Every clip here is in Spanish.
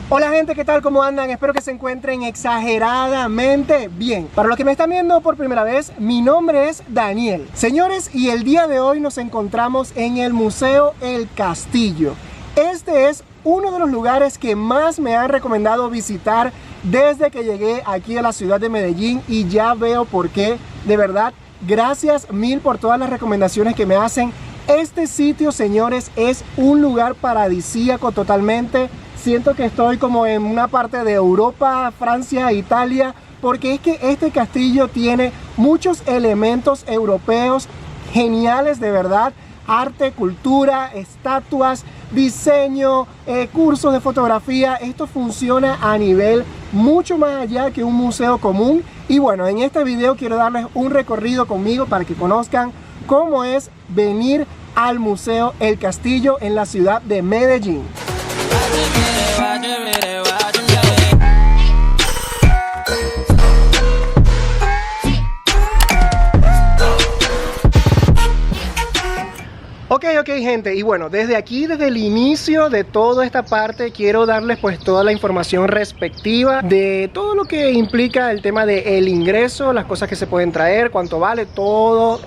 Hola gente, ¿qué tal? ¿Cómo andan? Espero que se encuentren exageradamente bien. Para los que me están viendo por primera vez, mi nombre es Daniel. Señores, y el día de hoy nos encontramos en el Museo El Castillo. Este es uno de los lugares que más me han recomendado visitar desde que llegué aquí a la ciudad de Medellín y ya veo por qué. De verdad, gracias mil por todas las recomendaciones que me hacen. Este sitio, señores, es un lugar paradisíaco totalmente. Siento que estoy como en una parte de Europa, Francia, Italia, porque es que este castillo tiene muchos elementos europeos geniales, de verdad. Arte, cultura, estatuas, diseño, cursos de fotografía. Esto funciona a nivel mucho más allá que un museo común. Y bueno, en este video quiero darles un recorrido conmigo para que conozcan cómo es venir al Museo El Castillo en la ciudad de Medellín. Ok gente, y bueno, desde aquí, desde el inicio de toda esta parte, quiero darles pues toda la información respectiva de todo lo que implica el tema del ingreso, las cosas que se pueden traer, cuánto vale, todo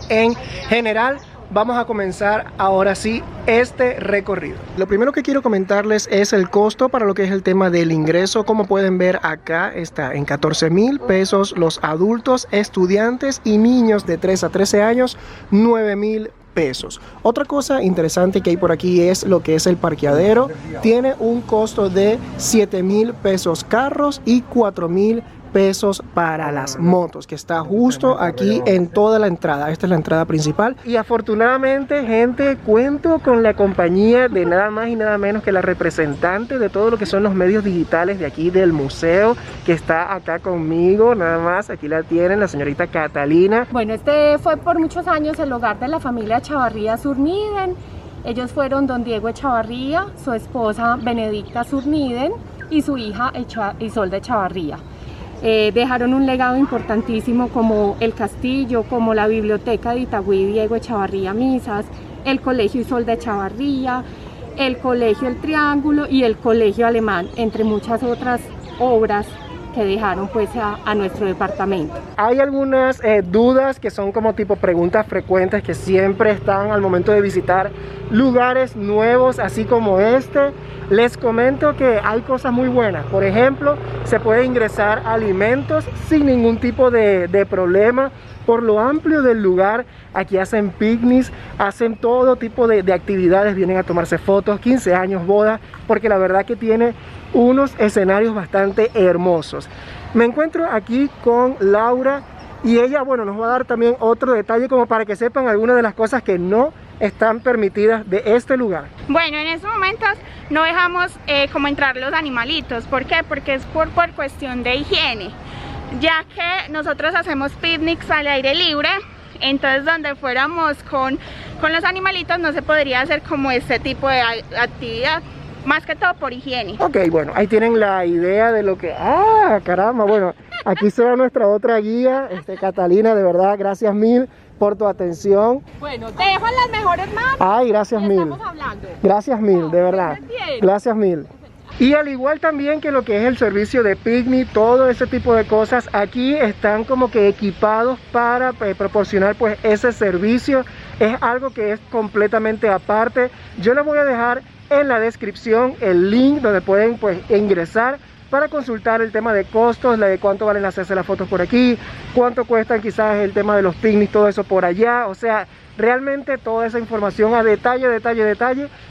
en general. Vamos a comenzar ahora sí este recorrido. Lo primero que quiero comentarles es el costo para lo que es el tema del ingreso. Como pueden ver acá está en 14.000 pesos los adultos, estudiantes y niños de 3 a 13 años, 9.000 pesos. Otra cosa interesante que hay por aquí es lo que es el parqueadero. Tiene un costo de 7.000 pesos carros y 4.000 pesos para las motos, que está justo aquí en toda la entrada. Esta es la entrada principal y afortunadamente, gente, cuento con la compañía de nada más y nada menos que la representante de todo lo que son los medios digitales de aquí del museo, que está acá conmigo, nada más. Aquí la tienen, la señorita Catalina. Bueno, este fue por muchos años el hogar de la familia Chavarría Zurniden. Ellos fueron don Diego Chavarría, su esposa Benedicta Zurniden y su hija Isolda Chavarría. Dejaron un legado importantísimo como el castillo, como la biblioteca de Itagüí Diego Chavarría Misas, el colegio Isolda Chavarría, el colegio El Triángulo y el colegio alemán, entre muchas otras obras que dejaron pues a nuestro departamento. Hay algunas dudas que son como tipo preguntas frecuentes que siempre están al momento de visitar lugares nuevos así como este. Les comento que hay cosas muy buenas. Por ejemplo, se puede ingresar alimentos sin ningún tipo de problema. Por lo amplio del lugar, aquí hacen picnics, hacen todo tipo de actividades, vienen a tomarse fotos, 15 años, boda, porque la verdad que tiene unos escenarios bastante hermosos. Me encuentro aquí con Laura y ella, bueno, nos va a dar también otro detalle como para que sepan algunas de las cosas que no están permitidas de este lugar. Bueno, en estos momentos no dejamos como entrar los animalitos. ¿Por qué? Porque es por cuestión de higiene, ya que nosotros hacemos picnics al aire libre. Entonces donde fuéramos con los animalitos no se podría hacer como este tipo de actividad, más que todo por higiene. Ok, bueno, ahí tienen la idea de lo que... ¡Ah, caramba! Bueno, aquí se va nuestra otra guía, Catalina, de verdad, gracias mil por tu atención. Bueno, te dejo las mejores manos. Ay, gracias mil. Estamos hablando. Gracias mil, de verdad. Gracias mil. Y al igual también que lo que es el servicio de picnic, todo ese tipo de cosas, aquí están como que equipados para proporcionar pues ese servicio. Es algo que es completamente aparte. Yo les voy a dejar en la descripción el link donde pueden pues ingresar para consultar el tema de costos, la de cuánto valen hacerse las fotos por aquí, cuánto cuestan quizás el tema de los picnics, todo eso por allá. O sea, realmente toda esa información a detalle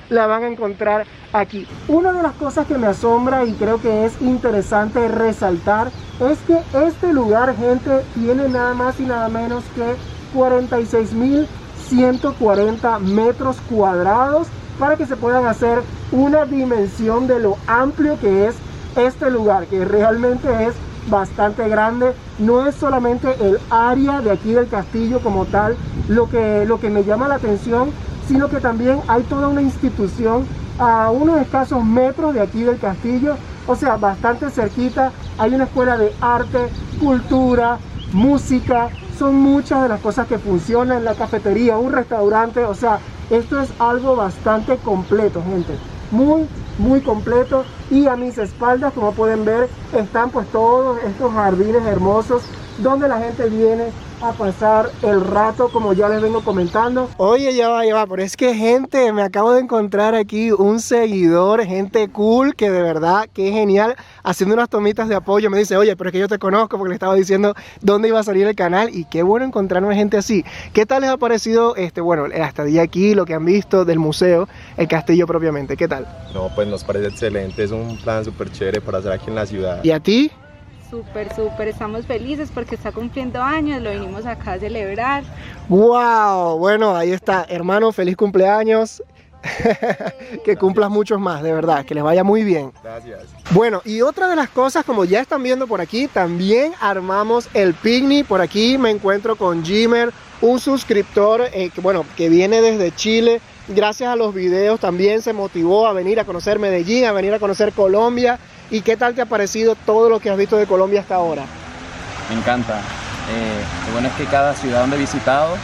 la van a encontrar aquí. Una de las cosas que me asombra y creo que es interesante resaltar es que este lugar, gente, tiene nada más y nada menos que 46.140 metros cuadrados para que se puedan hacer una dimensión de lo amplio que es este lugar, que realmente es bastante grande. No es solamente el área de aquí del castillo como tal lo que me llama la atención, sino que también hay toda una institución a unos escasos metros de aquí del castillo, o sea, bastante cerquita. Hay una escuela de arte, cultura, música, son muchas de las cosas que funcionan, la cafetería, un restaurante. O sea, esto es algo bastante completo, gente, muy muy completo. Y a mis espaldas, como pueden ver, están pues todos estos jardines hermosos donde la gente viene a pasar el rato, como ya les vengo comentando. Oye, ya va, pero es que gente, me acabo de encontrar aquí un seguidor, gente cool, que de verdad, que genial, haciendo unas tomitas de apoyo. Me dice, oye, pero es que yo te conozco, porque le estaba diciendo dónde iba a salir el canal, y qué bueno encontrarme gente así. ¿Qué tal les ha parecido, bueno, la estadía aquí, lo que han visto del museo, el castillo propiamente? ¿Qué tal? No, pues nos parece excelente, es un plan súper chévere para hacer aquí en la ciudad. ¿Y a ti? Súper, estamos felices porque está cumpliendo años, lo vinimos acá a celebrar. ¡Wow! Bueno, ahí está, hermano, feliz cumpleaños. Que cumplas muchos más, de verdad, que les vaya muy bien. Gracias. Bueno, y otra de las cosas, como ya están viendo por aquí, también armamos el picnic. Por aquí me encuentro con Jimmer, un suscriptor que viene desde Chile. Gracias a los videos también se motivó a venir a conocer Medellín, a venir a conocer Colombia. ¿Y qué tal te ha parecido todo lo que has visto de Colombia hasta ahora? Me encanta. Lo bueno es que cada ciudad donde he visitado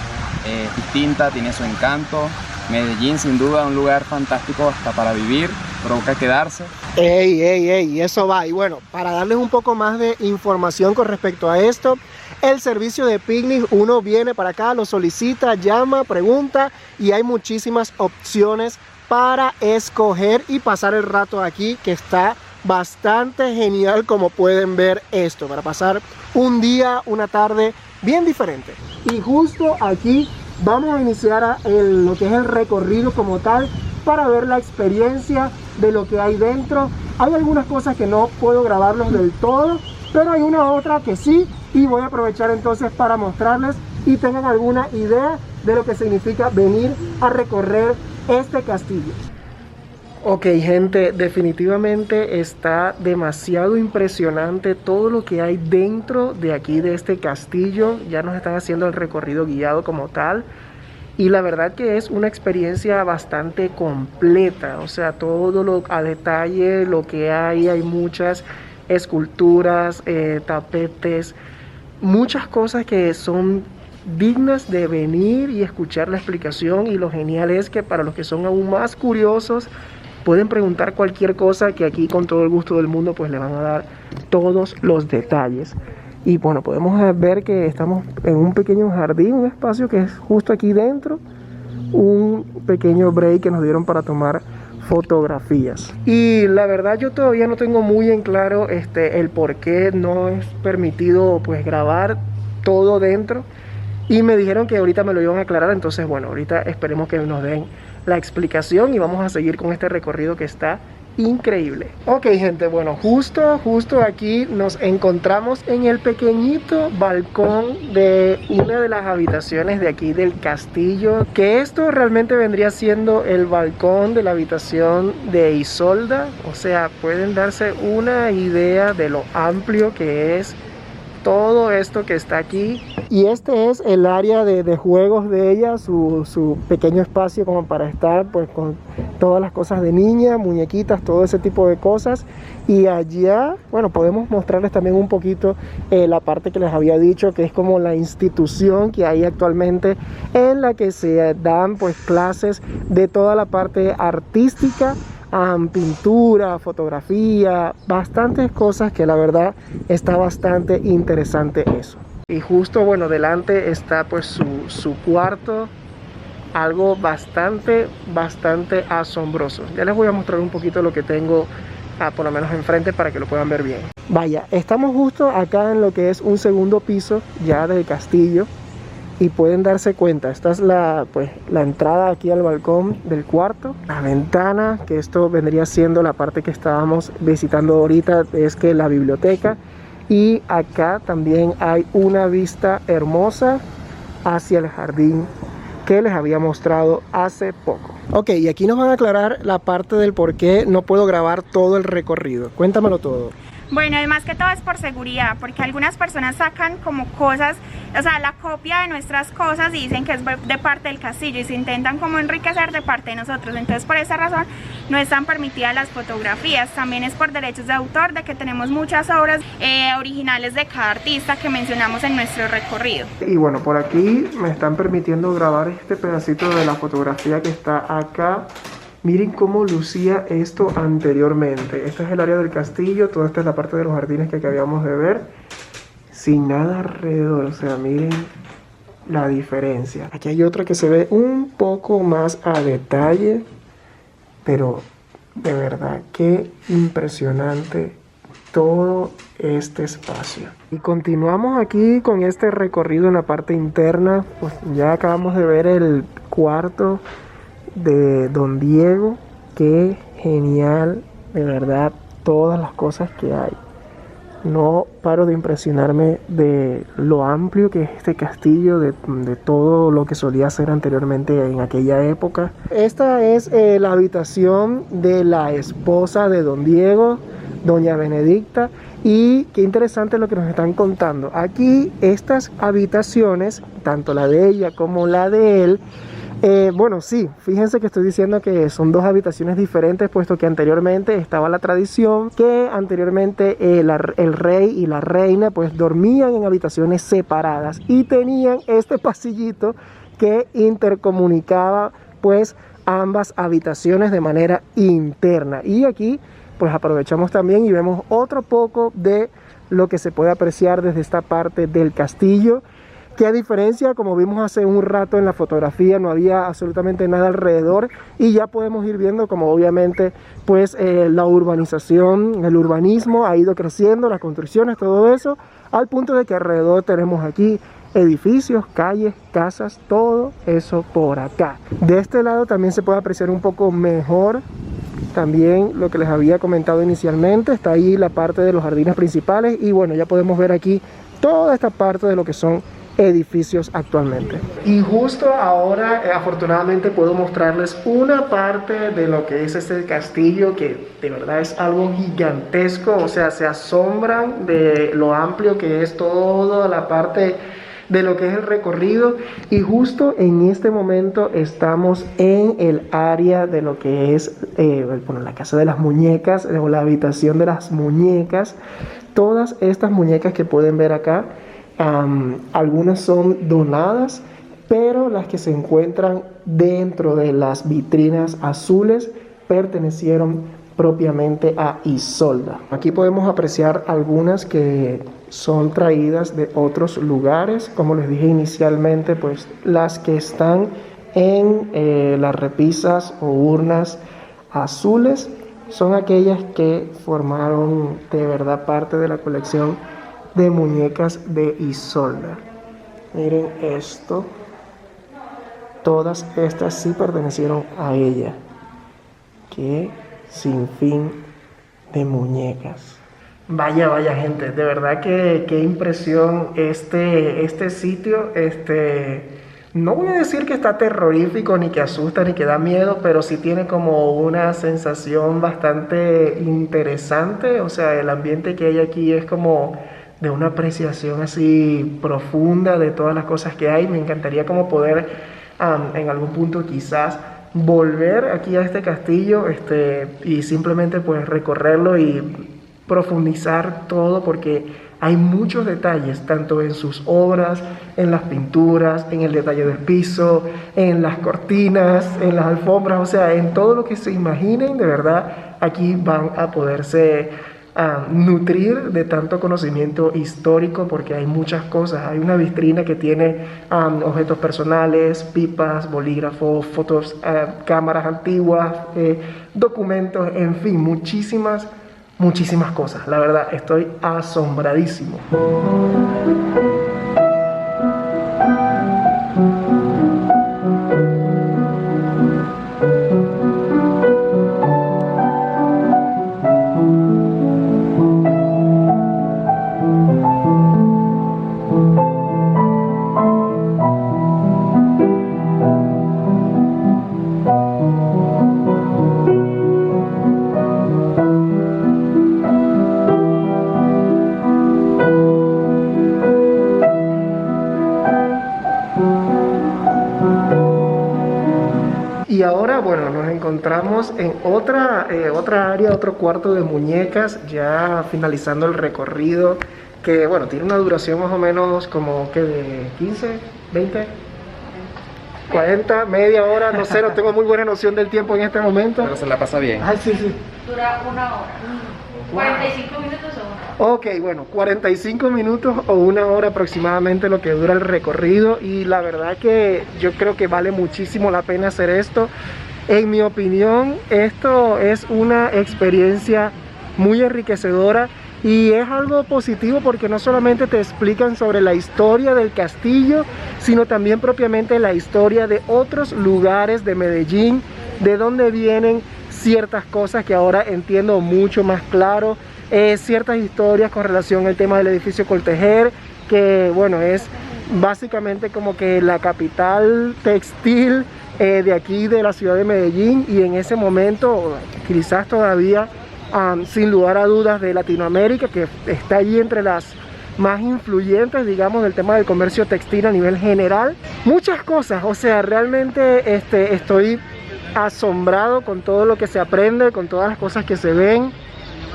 es distinta, tiene su encanto. Medellín, sin duda, un lugar fantástico hasta para vivir, provoca quedarse. ¡Ey! Eso va. Y bueno, para darles un poco más de información con respecto a esto, el servicio de picnic, uno viene para acá, lo solicita, llama, pregunta, y hay muchísimas opciones para escoger y pasar el rato aquí, que está bastante genial, como pueden ver esto, para pasar un día, una tarde bien diferente. Y justo aquí vamos a iniciar lo que es el recorrido como tal, para ver la experiencia de lo que hay dentro. Hay algunas cosas que no puedo grabarlos del todo, pero hay una otra que sí, y voy a aprovechar entonces para mostrarles y tengan alguna idea de lo que significa venir a recorrer este castillo. Ok, gente, definitivamente está demasiado impresionante todo lo que hay dentro de aquí, de este castillo. Ya nos están haciendo el recorrido guiado como tal, y la verdad que es una experiencia bastante completa. O sea, todo lo a detalle, lo que hay muchas esculturas, tapetes, muchas cosas que son dignas de venir y escuchar la explicación. Y lo genial es que para los que son aún más curiosos, pueden preguntar cualquier cosa, que aquí con todo el gusto del mundo pues le van a dar todos los detalles. Y bueno, podemos ver que estamos en un pequeño jardín, un espacio que es justo aquí dentro, un pequeño break que nos dieron para tomar fotografías. Y la verdad yo todavía no tengo muy en claro el por qué no es permitido pues grabar todo dentro, y me dijeron que ahorita me lo iban a aclarar. Entonces bueno, ahorita esperemos que nos den la explicación y vamos a seguir con este recorrido que está increíble. Ok, gente, bueno, justo aquí nos encontramos en el pequeñito balcón de una de las habitaciones de aquí del castillo, que esto realmente vendría siendo el balcón de la habitación de Isolda. O sea, pueden darse una idea de lo amplio que es todo esto que está aquí. Y este es el área de juegos de ella, su pequeño espacio como para estar pues con todas las cosas de niña, muñequitas, todo ese tipo de cosas. Y allá, bueno, podemos mostrarles también un poquito la parte que les había dicho, que es como la institución que hay actualmente, en la que se dan pues clases de toda la parte artística, pintura, fotografía, bastantes cosas, que la verdad está bastante interesante eso. Y justo, bueno, delante está pues su cuarto, algo bastante asombroso. Ya les voy a mostrar un poquito lo que tengo por lo menos enfrente, para que lo puedan ver bien. Vaya, estamos justo acá en lo que es un segundo piso ya del castillo, y pueden darse cuenta, esta es la entrada aquí al balcón del cuarto. La ventana, que esto vendría siendo la parte que estábamos visitando ahorita, es que la biblioteca. Y acá también hay una vista hermosa hacia el jardín que les había mostrado hace poco. Ok, y aquí nos van a aclarar la parte del por qué no puedo grabar todo el recorrido. Cuéntamelo todo. Bueno, además que todo es por seguridad, porque algunas personas sacan como cosas, o sea, la copia de nuestras cosas, y dicen que es de parte del castillo, y se intentan como enriquecer de parte de nosotros. Entonces por esa razón no están permitidas las fotografías. También es por derechos de autor, de que tenemos muchas obras originales de cada artista que mencionamos en nuestro recorrido. Y bueno, por aquí me están permitiendo grabar este pedacito de la fotografía que está acá Miren cómo lucía esto anteriormente. Este es el área del castillo, toda esta es la parte de los jardines que acabamos de ver. Sin nada alrededor, o sea, miren la diferencia. Aquí hay otra que se ve un poco más a detalle, pero de verdad, qué impresionante todo este espacio. Y continuamos aquí con este recorrido en la parte interna. Pues ya acabamos de ver el cuarto de Don Diego. Qué genial, de verdad, todas las cosas que hay. No paro de impresionarme de lo amplio que es este castillo, de todo lo que solía ser anteriormente en aquella época. Esta es la habitación de la esposa de Don Diego, Doña Benedicta, y qué interesante lo que nos están contando. Aquí estas habitaciones, tanto la de ella como la de él, bueno, sí, fíjense que estoy diciendo que son dos habitaciones diferentes, puesto que anteriormente estaba la tradición que anteriormente el rey y la reina pues dormían en habitaciones separadas y tenían este pasillito que intercomunicaba pues ambas habitaciones de manera interna. Y aquí pues aprovechamos también y vemos otro poco de lo que se puede apreciar desde esta parte del castillo, que a diferencia, como vimos hace un rato en la fotografía, no había absolutamente nada alrededor, y ya podemos ir viendo como obviamente pues la urbanización, el urbanismo ha ido creciendo, las construcciones, todo eso, al punto de que alrededor tenemos aquí edificios, calles, casas, todo eso por acá. De este lado también se puede apreciar un poco mejor también lo que les había comentado inicialmente. Está ahí la parte de los jardines principales y bueno, ya podemos ver aquí toda esta parte de lo que son edificios actualmente. Y justo ahora afortunadamente puedo mostrarles una parte de lo que es este castillo, que de verdad es algo gigantesco. O sea, se asombran de lo amplio que es toda la parte de lo que es el recorrido. Y justo en este momento estamos en el área de lo que es bueno, la casa de las muñecas, o la habitación de las muñecas. Todas estas muñecas que pueden ver acá, algunas son donadas, pero las que se encuentran dentro de las vitrinas azules pertenecieron propiamente a Isolda. Aquí podemos apreciar algunas que son traídas de otros lugares. Como les dije inicialmente, pues las que están en las repisas o urnas azules son aquellas que formaron de verdad parte de la colección de muñecas de Isolda. Miren esto, todas estas sí pertenecieron a ella. Qué sinfín de muñecas. Vaya gente, de verdad que qué impresión este sitio. No voy a decir que está terrorífico, ni que asusta, ni que da miedo, pero sí tiene como una sensación bastante interesante. O sea, el ambiente que hay aquí es como de una apreciación así profunda de todas las cosas que hay. Me encantaría como poder en algún punto quizás volver aquí a este castillo y simplemente pues recorrerlo y profundizar todo, porque hay muchos detalles, tanto en sus obras, en las pinturas, en el detalle del piso, en las cortinas, en las alfombras, o sea, en todo lo que se imaginen. De verdad, aquí van a poderse nutrir de tanto conocimiento histórico, porque hay muchas cosas. Hay una vitrina que tiene objetos personales, pipas, bolígrafos, fotos, cámaras antiguas, documentos, en fin, muchísimas cosas. La verdad, estoy asombradísimo. Y ahora, bueno, nos encontramos en otra área, otro cuarto de muñecas, ya finalizando el recorrido, que bueno, tiene una duración más o menos como que de 15, 20, 40, media hora, no sé, no tengo muy buena noción del tiempo en este momento. Pero se la pasa bien. Ay, sí, sí. Dura 1 hora. 45 minutos o 1 hora. Ok, bueno, 45 minutos o 1 hora aproximadamente lo que dura el recorrido, y la verdad que yo creo que vale muchísimo la pena hacer esto. En mi opinión, esto es una experiencia muy enriquecedora y es algo positivo porque no solamente te explican sobre la historia del castillo, sino también propiamente la historia de otros lugares de Medellín, de dónde vienen ciertas cosas que ahora entiendo mucho más claro, ciertas historias con relación al tema del edificio Coltejer, que bueno, es básicamente como que la capital textil de aquí de la ciudad de Medellín, y en ese momento quizás todavía sin lugar a dudas de Latinoamérica, que está allí entre las más influyentes, digamos, del tema del comercio textil a nivel general. Muchas cosas, o sea, realmente estoy asombrado con todo lo que se aprende, con todas las cosas que se ven.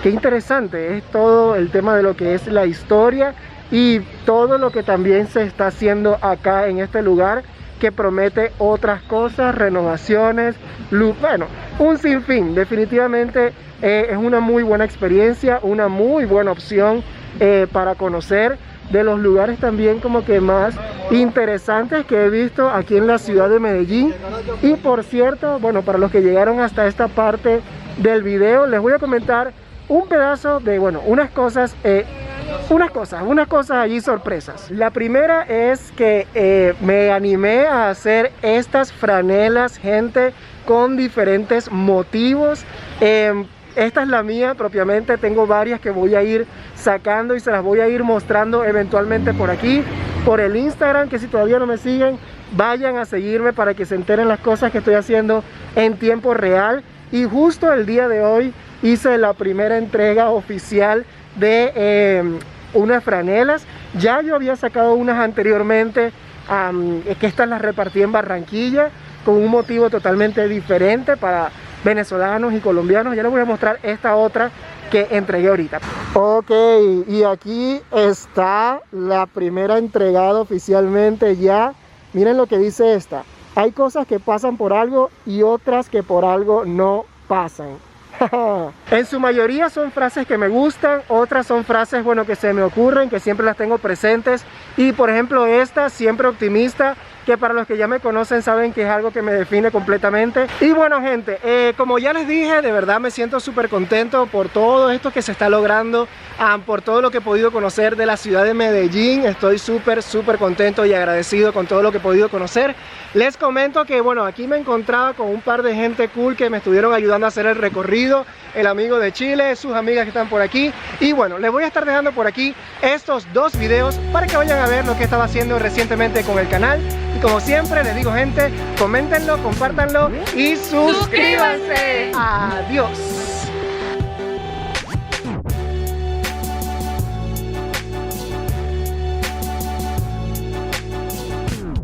Qué interesante es todo el tema de lo que es la historia y todo lo que también se está haciendo acá en este lugar, que promete otras cosas, renovaciones, bueno, un sinfín. Definitivamente es una muy buena experiencia, una muy buena opción para conocer, de los lugares también como que más interesantes que he visto aquí en la ciudad de Medellín. Y por cierto, bueno, para los que llegaron hasta esta parte del video, les voy a comentar un pedazo de, bueno, unas cosas allí sorpresas. La primera es que me animé a hacer estas franelas, gente, con diferentes motivos. Esta es la mía propiamente, tengo varias que voy a ir sacando y se las voy a ir mostrando eventualmente por aquí, por el Instagram, que si todavía no me siguen, vayan a seguirme para que se enteren las cosas que estoy haciendo en tiempo real. Y justo el día de hoy hice la primera entrega oficial de unas franelas. Ya yo había sacado unas anteriormente, que estas las repartí en Barranquilla con un motivo totalmente diferente para venezolanos y colombianos. Ya les voy a mostrar esta otra que entregué ahorita. Ok, y aquí está la primera entregada oficialmente ya. Miren lo que dice esta: hay cosas que pasan por algo y otras que por algo no pasan. En su mayoría son frases que me gustan, otras son frases, bueno, que se me ocurren, que siempre las tengo presentes. Y por ejemplo esta, siempre optimista, que para los que ya me conocen saben que es algo que me define completamente. Y bueno, gente, como ya les dije, de verdad me siento súper contento por todo esto que se está logrando, por todo lo que he podido conocer de la ciudad de Medellín. Estoy súper contento y agradecido con todo lo que he podido conocer. Les comento que bueno, aquí me encontraba con un par de gente cool que me estuvieron ayudando a hacer el recorrido. El amigo de Chile, sus amigas que están por aquí. Y bueno, les voy a estar dejando por aquí estos dos videos para que vayan a ver lo que estaba haciendo recientemente con el canal. Y como siempre les digo, gente, coméntenlo, compártanlo y suscríbanse. Adiós.